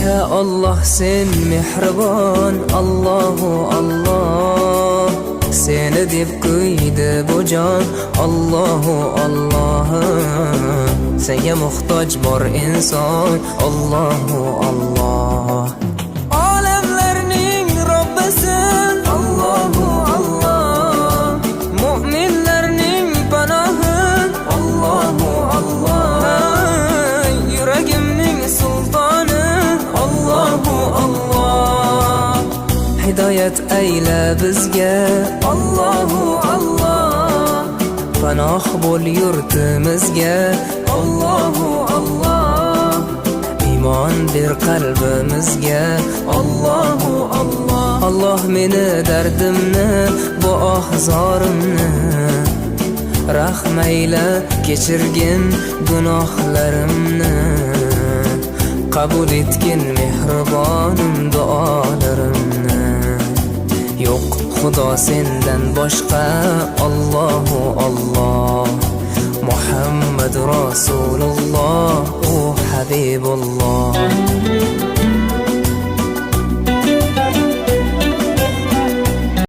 Ya Allah sen mehribon, Allahu Allah. Seni deb kuydi bu jon, Allahu Allah. Senga muhtoj bor inson, Allahu Allah. Olamlarning Robbisin, Allahu Allah. Mu'minlarning panohi, Allahu Allah. Yuragimning sultoni, Allahu Allah. Hidoyat ayla bizga, Allahu Allah. Panoh bo'l yurtimizga, Allahu Allah. Iymon ber qalbimizga, Allahu Allah. Allah meni dardimni, bu ohzorimni rahmayla kechirgin gunohlarimni. Qabul etgin mehribonim duolarimni. Yo'q Xudo sendan boshqa, Allahu Allah. Muhammad Rasululloh, u Habibulloh.